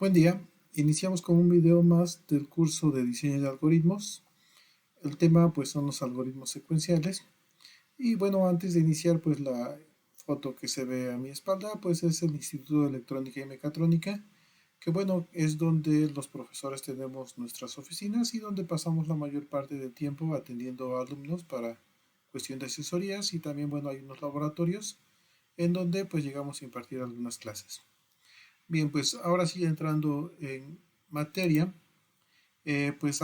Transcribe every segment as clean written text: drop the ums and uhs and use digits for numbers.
Buen día, iniciamos con un video más del curso de diseño de algoritmos. El tema pues son los algoritmos secuenciales. Y bueno, antes de iniciar pues la foto que se ve a mi espalda pues es el Instituto de Electrónica y Mecatrónica, que bueno, es donde los profesores tenemos nuestras oficinas y donde pasamos la mayor parte del tiempo atendiendo a alumnos para cuestión de asesorías, y también bueno, hay unos laboratorios en donde pues llegamos a impartir algunas clases. Bien, pues ahora sí, entrando en materia, pues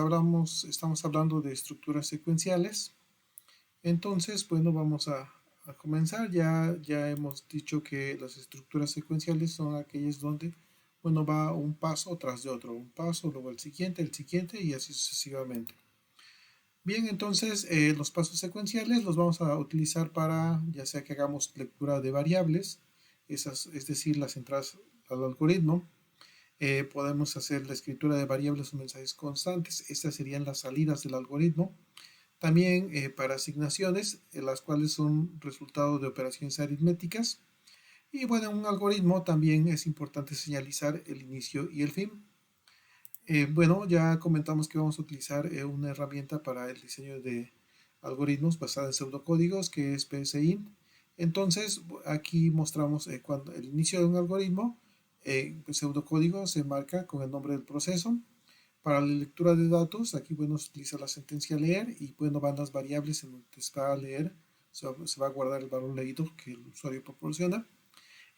estamos hablando de estructuras secuenciales. Entonces, bueno, vamos a comenzar. Ya hemos dicho que las estructuras secuenciales son aquellas donde, bueno, va un paso tras de otro, un paso, luego el siguiente y así sucesivamente. Bien, entonces los pasos secuenciales los vamos a utilizar para, ya sea que hagamos lectura de variables, es decir, las entradas al algoritmo. Podemos hacer la escritura de variables o mensajes constantes. Estas serían las salidas del algoritmo. También para asignaciones, las cuales son resultado de operaciones aritméticas. Y bueno, en un algoritmo también es importante señalizar el inicio y el fin. Bueno, ya comentamos que vamos a utilizar una herramienta para el diseño de algoritmos basada en pseudocódigos, que es PSINT. Entonces, aquí mostramos cuando el inicio de un algoritmo, el pseudocódigo se marca con el nombre del proceso. Para la lectura de datos, aquí bueno, se utiliza la sentencia leer y bueno, van las variables en donde se va a leer, se va a guardar el valor leído que el usuario proporciona.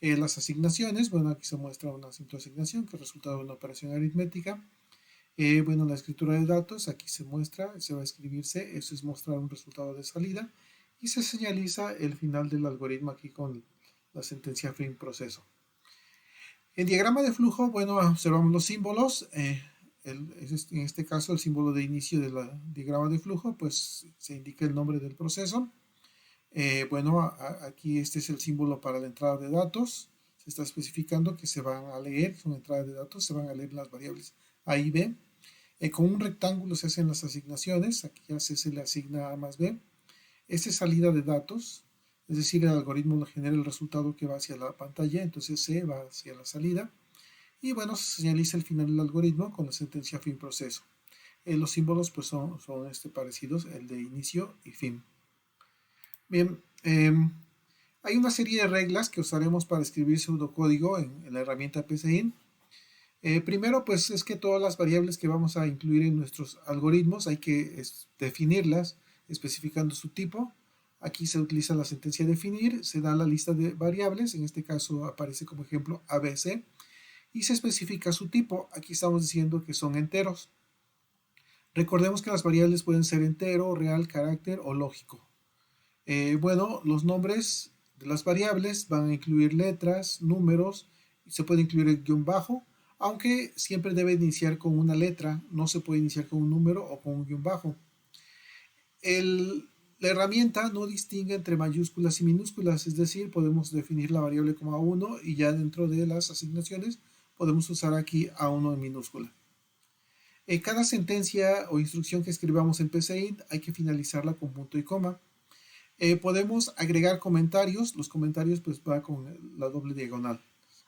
Las asignaciones, bueno, aquí se muestra una simple asignación que es resultado de una operación aritmética. Bueno, la escritura de datos, aquí se muestra, se va a escribirse, eso es mostrar un resultado de salida, y se señaliza el final del algoritmo aquí con la sentencia fin proceso. En diagrama de flujo, bueno, observamos los símbolos. En este caso, el símbolo de inicio del diagrama de flujo, pues se indica el nombre del proceso. Bueno, aquí este es el símbolo para la entrada de datos. Se está especificando que se van a leer, son entradas de datos, se van a leer las variables A y B. Con un rectángulo se hacen las asignaciones, aquí ya se le asigna A más B. Esta es salida de datos, es decir, el algoritmo lo genera el resultado que va hacia la pantalla, entonces C va hacia la salida. Y bueno, se señaliza el final del algoritmo con la sentencia fin proceso. Los símbolos pues son parecidos, el de inicio y fin. Bien, hay una serie de reglas que usaremos para escribir pseudocódigo en la herramienta PSINT. Primero, pues es que todas las variables que vamos a incluir en nuestros algoritmos hay que definirlas, especificando su tipo. Aquí se utiliza la sentencia definir, se da la lista de variables, en este caso aparece como ejemplo ABC, y se especifica su tipo. Aquí estamos diciendo que son enteros. Recordemos que las variables pueden ser entero, real, carácter o lógico. Bueno, los nombres de las variables van a incluir letras, números, y se puede incluir el guión bajo, aunque siempre debe iniciar con una letra, no se puede iniciar con un número o con un guión bajo. La herramienta no distingue entre mayúsculas y minúsculas, es decir, podemos definir la variable como A1 y ya dentro de las asignaciones podemos usar aquí A1 en minúscula. Cada sentencia o instrucción que escribamos en PSINT hay que finalizarla con punto y coma. Podemos agregar comentarios, los comentarios pues va con la doble diagonal.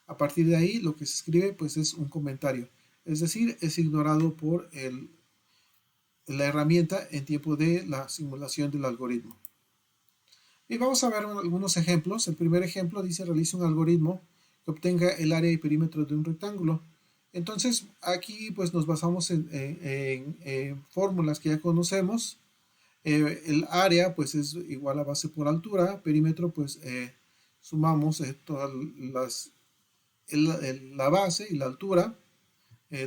A partir de ahí lo que se escribe pues es un comentario, es decir, es ignorado por la herramienta en tiempo de la simulación del algoritmo. Y vamos a ver algunos ejemplos. El primer ejemplo dice realiza un algoritmo que obtenga el área y perímetro de un rectángulo. Entonces aquí pues nos basamos en fórmulas que ya conocemos. El área pues es igual a base por altura, perímetro pues sumamos todas la base y la altura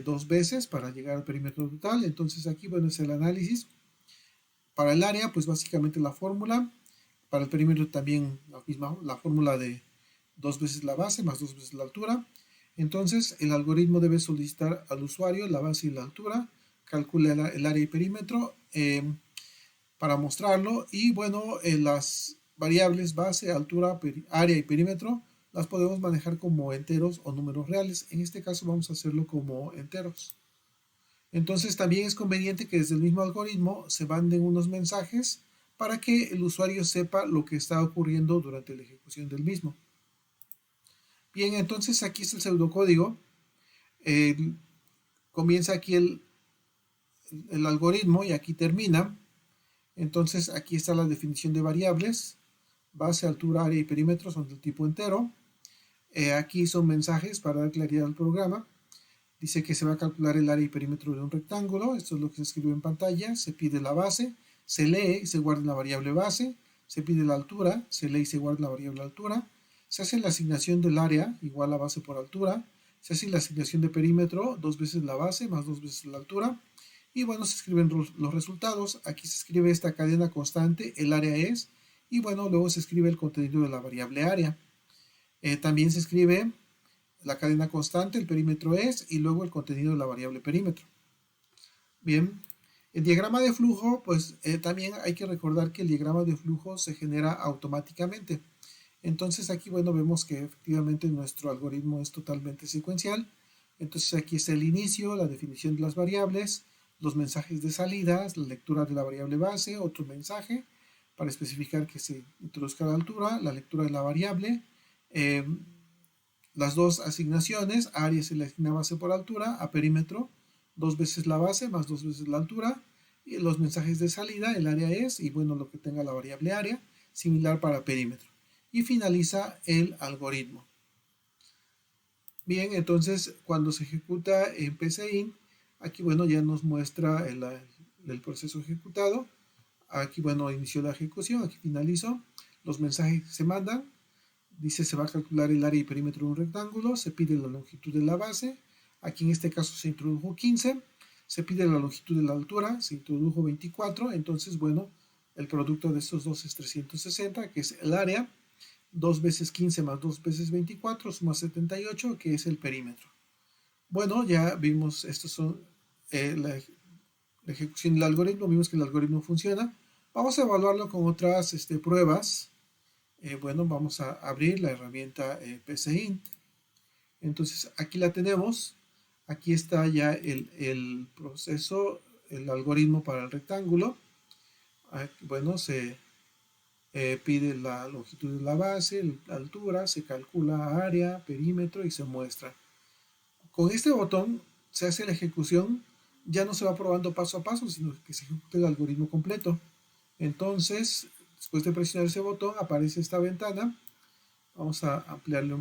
dos veces para llegar al perímetro total. Entonces aquí bueno es el análisis. Para el área pues básicamente la fórmula, para el perímetro también la misma, la fórmula de dos veces la base más dos veces la altura. Entonces el algoritmo debe solicitar al usuario la base y la altura, calcula el área y perímetro para mostrarlo, y bueno, las variables base, altura, área y perímetro las podemos manejar como enteros o números reales. En este caso vamos a hacerlo como enteros. Entonces también es conveniente que desde el mismo algoritmo se manden unos mensajes para que el usuario sepa lo que está ocurriendo durante la ejecución del mismo. Bien, entonces aquí está el pseudocódigo. Comienza aquí el algoritmo y aquí termina. Entonces aquí está la definición de variables. Base, altura, área y perímetro son del tipo entero. Aquí son mensajes para dar claridad al programa. Dice que se va a calcular el área y perímetro de un rectángulo. Esto es lo que se escribe en pantalla. Se pide la base, se lee y se guarda en la variable base. Se pide la altura, se lee y se guarda en la variable altura. Se hace la asignación del área, igual a base por altura. Se hace la asignación de perímetro, 2 veces la base más 2 veces la altura. Y bueno, se escriben los resultados. Aquí se escribe esta cadena constante, el área es. Y bueno, luego se escribe el contenido de la variable área. También se escribe la cadena constante, el perímetro es, y luego el contenido de la variable perímetro. Bien, el diagrama de flujo, pues también hay que recordar que el diagrama de flujo se genera automáticamente. Entonces aquí, bueno, vemos que efectivamente nuestro algoritmo es totalmente secuencial. Entonces aquí está el inicio, la definición de las variables, los mensajes de salidas, la lectura de la variable base, otro mensaje para especificar que se introduzca la altura, la lectura de la variable, las dos asignaciones, área se le asigna base por altura, a perímetro, 2 veces la base más 2 veces la altura, y los mensajes de salida, el área es, y bueno, lo que tenga la variable área, similar para perímetro. Y finaliza el algoritmo. Bien, entonces cuando se ejecuta en PCInt, aquí bueno ya nos muestra el proceso ejecutado. Aquí bueno inició la ejecución, aquí finalizó. Los mensajes se mandan. Dice se va a calcular el área y perímetro de un rectángulo, se pide la longitud de la base, aquí en este caso se introdujo 15, se pide la longitud de la altura, se introdujo 24, entonces bueno, el producto de estos dos es 360, que es el área, 2 veces 15 más 2 veces 24 suma 78, que es el perímetro. Bueno, ya vimos, estos son la ejecución del algoritmo, vimos que el algoritmo funciona. Vamos a evaluarlo con otras pruebas. Bueno, vamos a abrir la herramienta PCInt. Entonces aquí la tenemos. Aquí está ya el proceso, el algoritmo para el rectángulo. Aquí, bueno, se pide la longitud de la base, la altura, se calcula área, perímetro y se muestra. Con este botón se hace la ejecución, ya no se va probando paso a paso, sino que se ejecuta el algoritmo completo. Entonces, después de presionar ese botón, aparece esta ventana. Vamos a ampliarle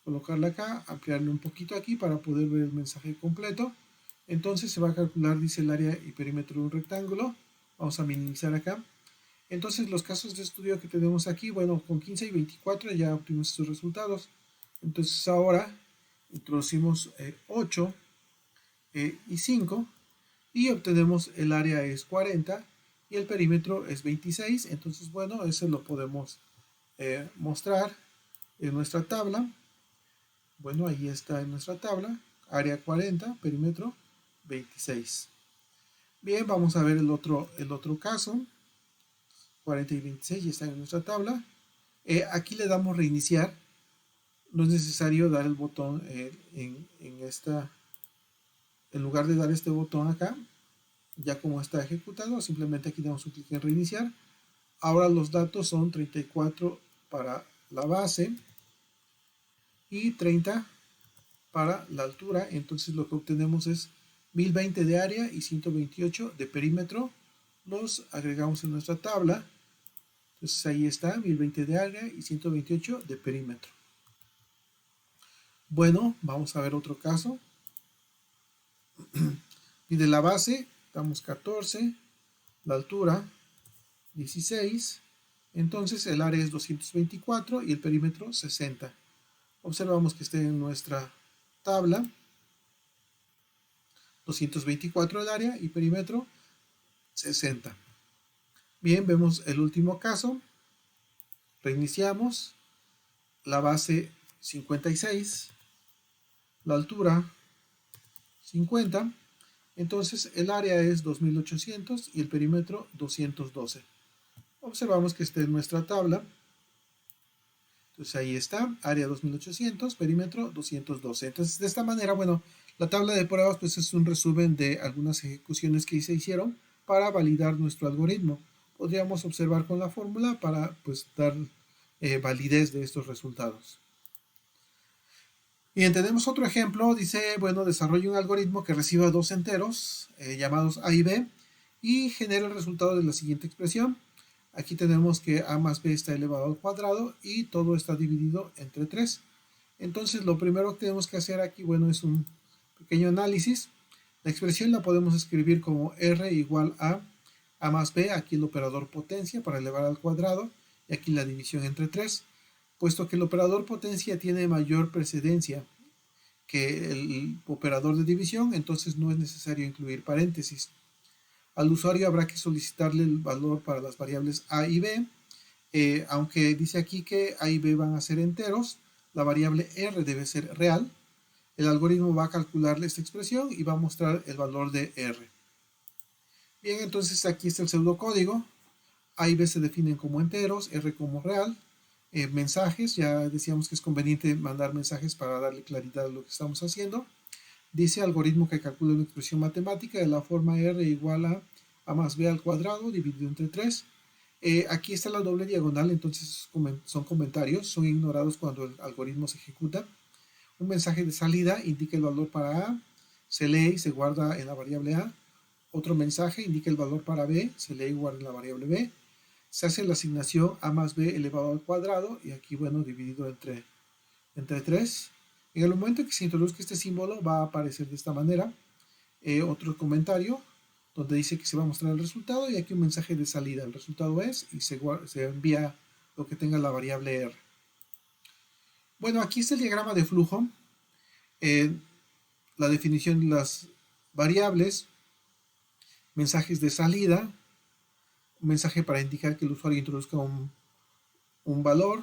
colocarla acá, ampliarle un poquito aquí para poder ver el mensaje completo. Entonces se va a calcular, dice el área y perímetro de un rectángulo. Vamos a minimizar acá. Entonces los casos de estudio que tenemos aquí, bueno, con 15 y 24 ya obtuvimos estos resultados. Entonces ahora introducimos 8 y 5 y obtenemos el área es 40 y el perímetro es 26. Entonces bueno, eso lo podemos mostrar en nuestra tabla. Bueno, ahí está en nuestra tabla, área 40, perímetro 26. Bien, vamos a ver el otro caso, 40 y 26 ya están en nuestra tabla. Aquí le damos reiniciar, no es necesario dar el botón en lugar de dar este botón acá, ya como está ejecutado, simplemente aquí damos un clic en reiniciar. Ahora los datos son 34 para la base y 30 para la altura. Entonces lo que obtenemos es 1020 de área y 128 de perímetro. Los agregamos en nuestra tabla. Entonces ahí está, 1020 de área y 128 de perímetro. Bueno, vamos a ver otro caso. Pide la base, damos 14, la altura 16, entonces el área es 224 y el perímetro 60. Observamos que está en nuestra tabla, 224 el área y perímetro 60. Bien, vemos el último caso, reiniciamos, la base 56, la altura 50, entonces el área es 2800 y el perímetro 212. Observamos que está en nuestra tabla, entonces ahí está, área 2800, perímetro 212. Entonces de esta manera, bueno, la tabla de pruebas pues es un resumen de algunas ejecuciones que se hicieron para validar nuestro algoritmo. Podríamos observar con la fórmula para pues dar validez de estos resultados. Bien, tenemos otro ejemplo, dice, bueno, desarrolla un algoritmo que reciba dos enteros llamados a y b y genera el resultado de la siguiente expresión. Aquí tenemos que a más b está elevado al cuadrado y todo está dividido entre 3. Entonces lo primero que tenemos que hacer aquí, bueno, es un pequeño análisis. La expresión la podemos escribir como r igual a más b, aquí el operador potencia para elevar al cuadrado y aquí la división entre 3. Puesto que el operador potencia tiene mayor precedencia que el operador de división, entonces no es necesario incluir paréntesis. Al usuario habrá que solicitarle el valor para las variables a y b, aunque dice aquí que a y b van a ser enteros, la variable r debe ser real. El algoritmo va a calcularle esta expresión y va a mostrar el valor de r. Bien, entonces aquí está el pseudocódigo. A y b se definen como enteros, r como real. Mensajes, ya decíamos que es conveniente mandar mensajes para darle claridad a lo que estamos haciendo. Dice algoritmo que calcula una expresión matemática de la forma r igual a más b al cuadrado dividido entre 3. Aquí está la doble diagonal, entonces son comentarios, son ignorados cuando el algoritmo se ejecuta. Un mensaje de salida indica el valor para a, se lee y se guarda en la variable a. Otro mensaje indica el valor para b, se lee y guarda en la variable b. Se hace la asignación a más b elevado al cuadrado y aquí, bueno, dividido entre 3. En el momento que se introduzca este símbolo va a aparecer de esta manera. Otro comentario donde dice que se va a mostrar el resultado y aquí un mensaje de salida. El resultado es y se envía lo que tenga la variable r. Bueno, aquí está el diagrama de flujo. La definición de las variables, mensajes de salida, un mensaje para indicar que el usuario introduzca un valor,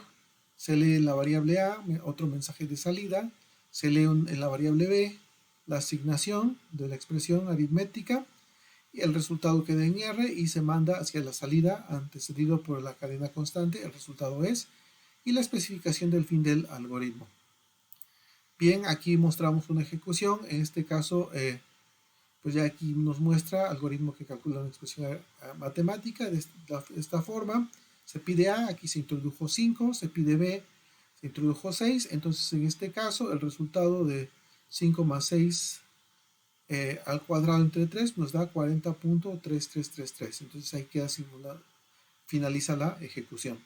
se lee en la variable a, otro mensaje de salida, se lee en la variable b, la asignación de la expresión aritmética y el resultado queda en r y se manda hacia la salida antecedido por la cadena constante, el resultado es, y la especificación del fin del algoritmo. Bien, aquí mostramos una ejecución, en este caso pues ya aquí nos muestra algoritmo que calcula una expresión matemática de esta forma. Se pide A, aquí se introdujo 5, se pide B, se introdujo 6, entonces en este caso el resultado de 5 más 6 al cuadrado entre 3 nos da 40.3333, entonces ahí queda simulado, finaliza la ejecución.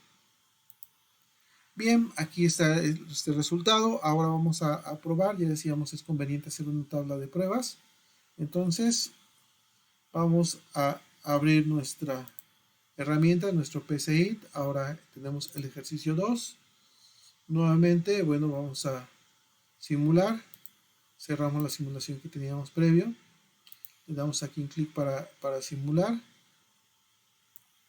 Bien, aquí está este resultado, ahora vamos a probar, ya decíamos es conveniente hacer una tabla de pruebas, entonces vamos a abrir nuestra herramienta, nuestro PCIT. Ahora tenemos el ejercicio 2. Nuevamente, bueno, vamos a simular. Cerramos la simulación que teníamos previo. Le damos aquí un clic para simular.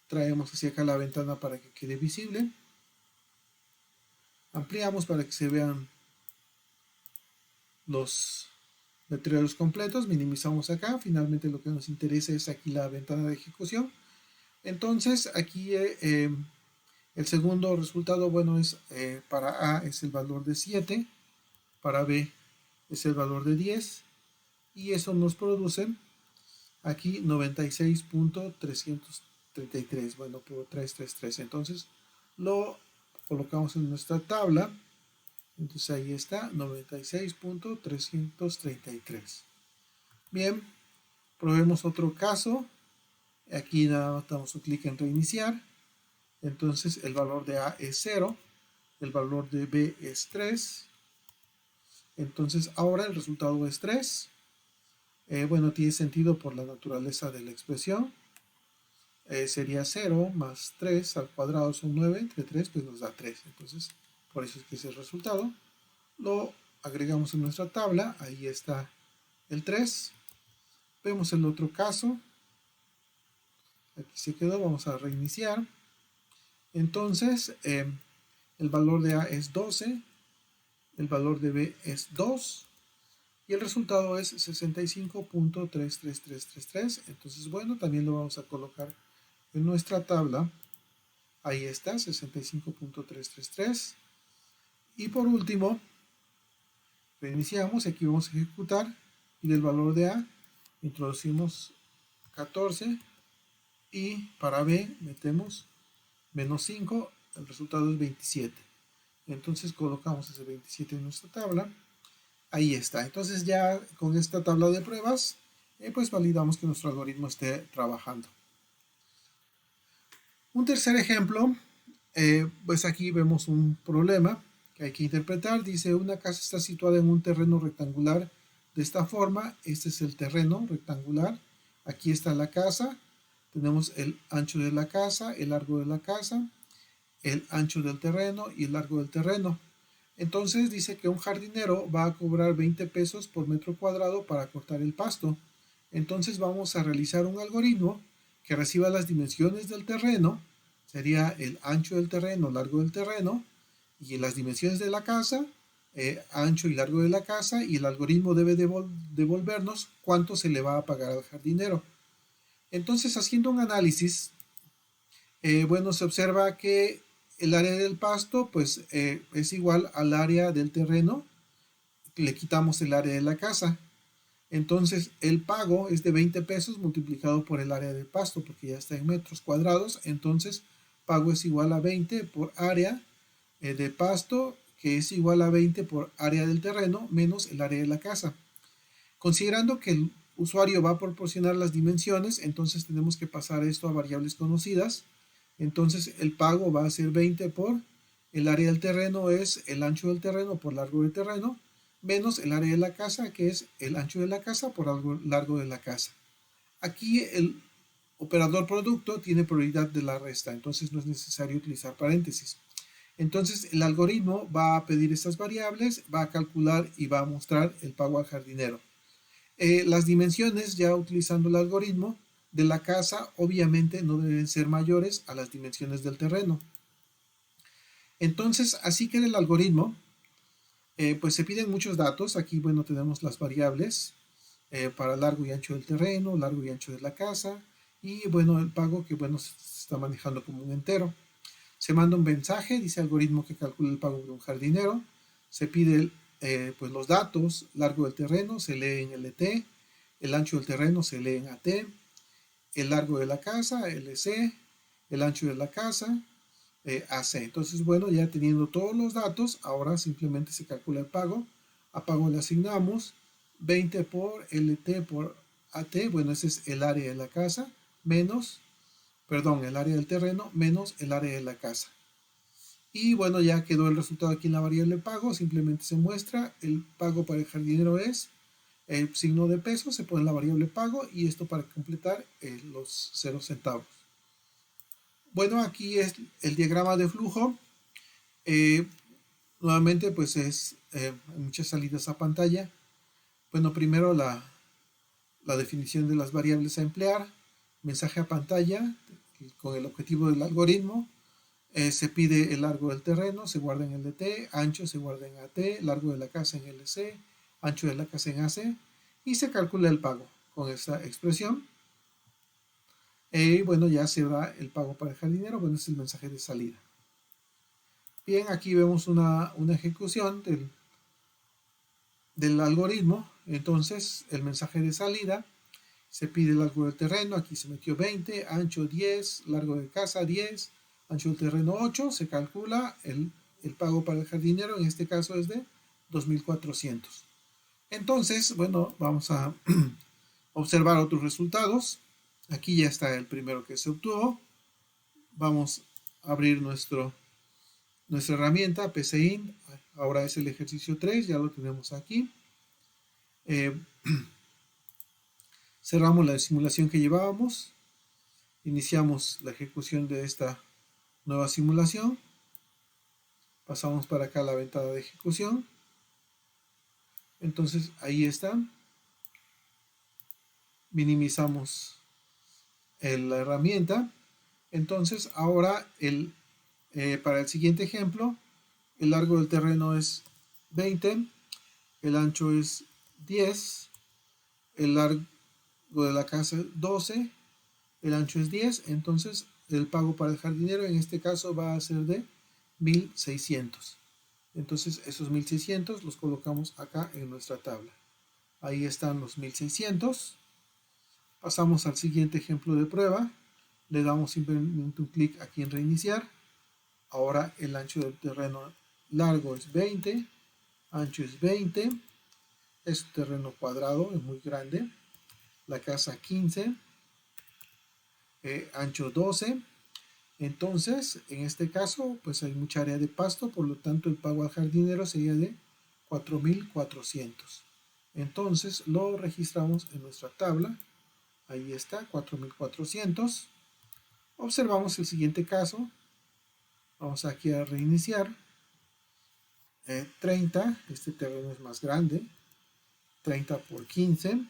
Traemos hacia acá la ventana para que quede visible. Ampliamos para que se vean los letreros completos. Minimizamos acá. Finalmente lo que nos interesa es aquí la ventana de ejecución. Entonces aquí el segundo resultado, bueno, es para A es el valor de 7, para B es el valor de 10 y eso nos produce aquí 96.333, bueno, por 333. Entonces lo colocamos en nuestra tabla. Entonces ahí está, 96.333. Bien, probemos otro caso. Aquí nada más damos un clic en reiniciar. Entonces el valor de A es 0, el valor de B es 3. Entonces ahora el resultado es 3. Bueno, tiene sentido por la naturaleza de la expresión. Sería 0 más 3 al cuadrado son 9, entre 3 pues nos da 3. Entonces por eso es que es el resultado. Lo agregamos en nuestra tabla, ahí está el 3. Vemos el otro caso. Aquí se quedó, vamos a reiniciar. Entonces, el valor de A es 12, el valor de B es 2 y el resultado es 65.33333. Entonces, bueno, también lo vamos a colocar en nuestra tabla. Ahí está, 65.333. Y por último, reiniciamos, aquí vamos a ejecutar y del valor de A introducimos 14 y para B metemos menos 5, el resultado es 27. Entonces colocamos ese 27 en nuestra tabla Ahí está. Entonces ya con esta tabla de pruebas, pues validamos que nuestro algoritmo esté trabajando. Un tercer ejemplo, pues aquí vemos un problema que hay que interpretar. Dice, una casa está situada en un terreno rectangular de esta forma. Este es el terreno rectangular. Aquí está la casa. Tenemos el ancho de la casa, el largo de la casa, el ancho del terreno y el largo del terreno. Entonces dice que un jardinero va a cobrar 20 pesos por metro cuadrado para cortar el pasto. Entonces vamos a realizar un algoritmo que reciba las dimensiones del terreno, sería el ancho del terreno, largo del terreno, y las dimensiones de la casa, ancho y largo de la casa, y el algoritmo debe devolvernos cuánto se le va a pagar al jardinero. Entonces, haciendo un análisis, bueno, se observa que el área del pasto pues es igual al área del terreno, le quitamos el área de la casa. Entonces el pago es de 20 pesos multiplicado por el área del pasto, porque ya está en metros cuadrados. Entonces pago es igual a 20 por área de pasto, que es igual a 20 por área del terreno menos el área de la casa. Considerando que el usuario va a proporcionar las dimensiones, entonces tenemos que pasar esto a variables conocidas. Entonces el pago va a ser 20 por el área del terreno, es el ancho del terreno por largo del terreno, menos el área de la casa, que es el ancho de la casa por largo de la casa. Aquí el operador producto tiene prioridad de la resta, entonces no es necesario utilizar paréntesis. Entonces el algoritmo va a pedir estas variables, va a calcular y va a mostrar el pago al jardinero. Las dimensiones, ya utilizando el algoritmo de la casa, obviamente no deben ser mayores a las dimensiones del terreno. Entonces, así que en el algoritmo, pues se piden muchos datos. Aquí, bueno, tenemos las variables para largo y ancho del terreno, largo y ancho de la casa, y bueno, el pago que, bueno, se está manejando como un entero. Se manda un mensaje, dice algoritmo que calcula el pago de un jardinero. Se pide pues los datos, largo del terreno se lee en LT, el ancho del terreno se lee en AT, el largo de la casa, LC, el ancho de la casa, AC. Entonces, bueno, ya teniendo todos los datos, ahora simplemente se calcula el pago. A pago le asignamos 20 por LT por AT, bueno, ese es el área de la casa, menos, perdón, el área del terreno, menos el área de la casa. Y bueno, ya quedó el resultado aquí en la variable pago, simplemente se muestra, el pago para el jardinero es el signo de peso, se pone la variable pago y esto para completar los 0 centavos. Bueno, aquí es el diagrama de flujo. Nuevamente pues es muchas salidas a pantalla. Bueno, primero la definición de las variables a emplear, mensaje a pantalla con el objetivo del algoritmo. Se pide el largo del terreno, se guarda en LT, ancho se guarda en AT, largo de la casa en LC, ancho de la casa en AC, y se calcula el pago con esta expresión. Y bueno, ya se da el pago para el jardinero, bueno, es el mensaje de salida. Bien, aquí vemos una ejecución del algoritmo. Entonces, el mensaje de salida, se pide el largo del terreno, aquí se metió 20, ancho 10, largo de casa 10, ancho del terreno 8, se calcula el pago para el jardinero, en este caso es de 2.400. Entonces, bueno, vamos a observar otros resultados. Aquí ya está el primero que se obtuvo. Vamos a abrir nuestra herramienta PCIN. Ahora es el ejercicio 3, ya lo tenemos aquí. Cerramos la simulación que llevábamos. Iniciamos la ejecución de esta nueva simulación. Pasamos para acá a la ventana de ejecución. Entonces ahí está. Minimizamos la herramienta. Entonces ahora para el siguiente ejemplo, el largo del terreno es 20, el ancho es 10, el largo de la casa es 12, el ancho es 10, entonces el pago para el jardinero en este caso va a ser de 1.600. Entonces esos 1.600 los colocamos acá en nuestra tabla. Ahí están los 1.600. Pasamos al siguiente ejemplo de prueba. Le damos simplemente un clic aquí en reiniciar. Ahora el ancho del terreno largo es 20, ancho es 20, Es un terreno cuadrado, es muy grande. La casa 15, ancho 12. Entonces, en este caso, pues hay mucha área de pasto, por lo tanto el pago al jardinero sería de 4.400. Entonces lo registramos en nuestra tabla. Ahí está, 4.400. Observamos el siguiente caso. Vamos aquí a reiniciar. 30, este terreno es más grande. 30 por 15.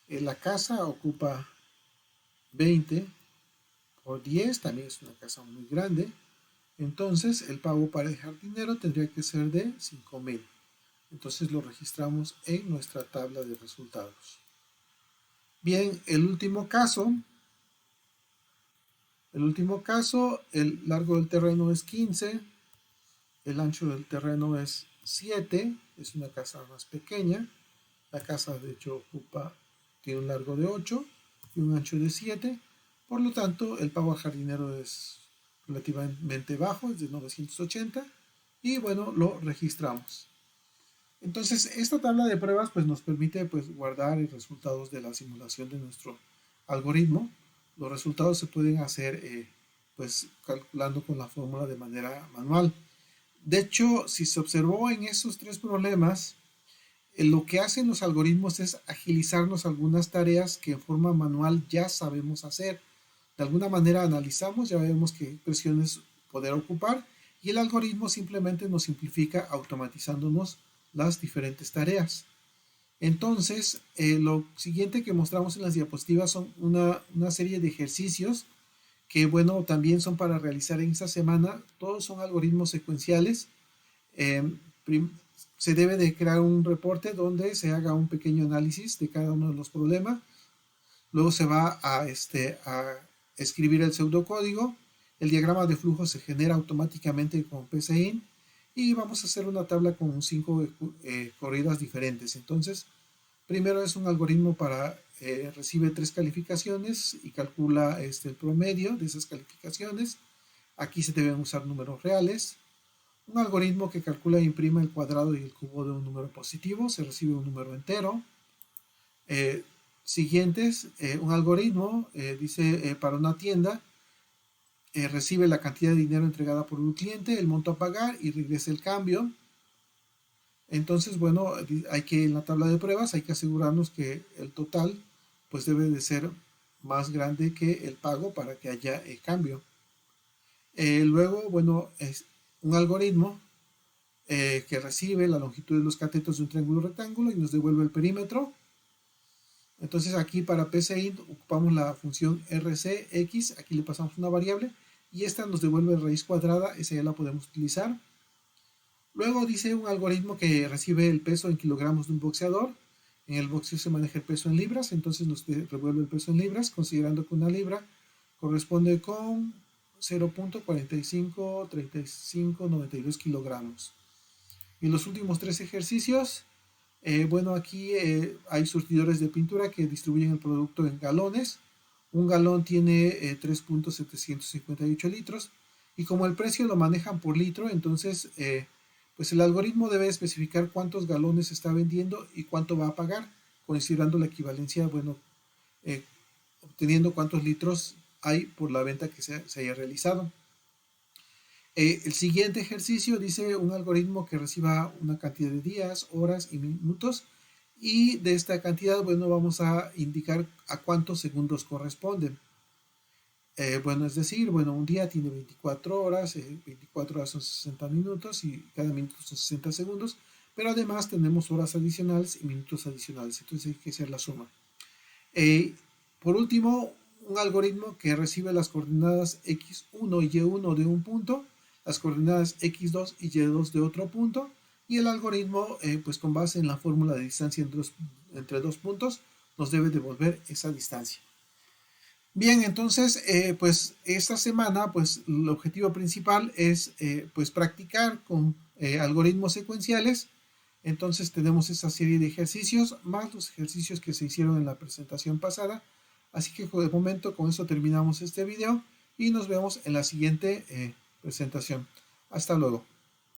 La casa ocupa 20 por 10, también es una casa muy grande. Entonces el pago para el jardinero tendría que ser de 5.000. Entonces lo registramos en nuestra tabla de resultados. Bien, el último caso, el largo del terreno es 15, el ancho del terreno es 7, es una casa más pequeña. La casa de hecho tiene un largo de 8 y un ancho de 7. Por lo tanto, el pago al jardinero es relativamente bajo, es de 980. Y bueno, lo registramos. Entonces, esta tabla de pruebas pues, nos permite pues, guardar los resultados de la simulación de nuestro algoritmo. Los resultados se pueden hacer pues, calculando con la fórmula de manera manual. De hecho, si se observó en esos tres problemas, lo que hacen los algoritmos es agilizarnos algunas tareas que en forma manual ya sabemos hacer. De alguna manera analizamos, ya vemos qué expresiones poder ocupar y el algoritmo simplemente nos simplifica automatizándonos las diferentes tareas. Entonces, lo siguiente que mostramos en las diapositivas son una serie de ejercicios que, bueno, también son para realizar en esta semana. Todos son algoritmos secuenciales. Se debe de crear un reporte donde se haga un pequeño análisis de cada uno de los problemas. Luego se va a escribir el pseudocódigo. El diagrama de flujo se genera automáticamente con PCInt y vamos a hacer una tabla con 5 corridas diferentes. Entonces, primero es un algoritmo para recibe 3 calificaciones y calcula el promedio de esas calificaciones. Aquí se deben usar números reales. Un algoritmo que calcula e imprime el cuadrado y el cubo de un número positivo, se recibe un número entero. Siguientes, un algoritmo, dice para una tienda, recibe la cantidad de dinero entregada por un cliente, el monto a pagar y regresa el cambio. Entonces, bueno, hay que en la tabla de pruebas hay que asegurarnos que el total pues debe de ser más grande que el pago para que haya el cambio. Luego, bueno, es un algoritmo que recibe la longitud de los catetos de un triángulo rectángulo y nos devuelve el perímetro. Entonces aquí para PCInt ocupamos la función RCX, aquí le pasamos una variable y esta nos devuelve raíz cuadrada, esa ya la podemos utilizar. Luego dice un algoritmo que recibe el peso en kilogramos de un boxeador. En el boxeo se maneja el peso en libras, entonces nos devuelve el peso en libras, considerando que una libra corresponde con 0.453592 kilogramos. Y los últimos 3 ejercicios, bueno, aquí hay surtidores de pintura que distribuyen el producto en galones. Un galón tiene 3.758 litros y como el precio lo manejan por litro, entonces pues el algoritmo debe especificar cuántos galones está vendiendo y cuánto va a pagar, considerando la equivalencia, bueno, obteniendo cuántos litros hay por la venta que se haya realizado. El siguiente ejercicio dice un algoritmo que reciba una cantidad de días, horas y minutos y de esta cantidad, bueno, vamos a indicar a cuántos segundos corresponden. Bueno, es decir, bueno, un día tiene 24 horas, 24 horas son 60 minutos y cada minuto son 60 segundos, pero además tenemos horas adicionales y minutos adicionales, entonces hay que hacer la suma. Por último, un algoritmo que recibe las coordenadas x1 y y1 de un punto, las coordenadas x2 y y2 de otro punto, y el algoritmo, pues con base en la fórmula de distancia entre dos puntos, nos debe devolver esa distancia. Bien, entonces, pues esta semana, pues el objetivo principal es pues practicar con algoritmos secuenciales. Entonces tenemos esa serie de ejercicios, más los ejercicios que se hicieron en la presentación pasada. Así que de momento con eso terminamos este video y nos vemos en la siguiente presentación. Hasta luego.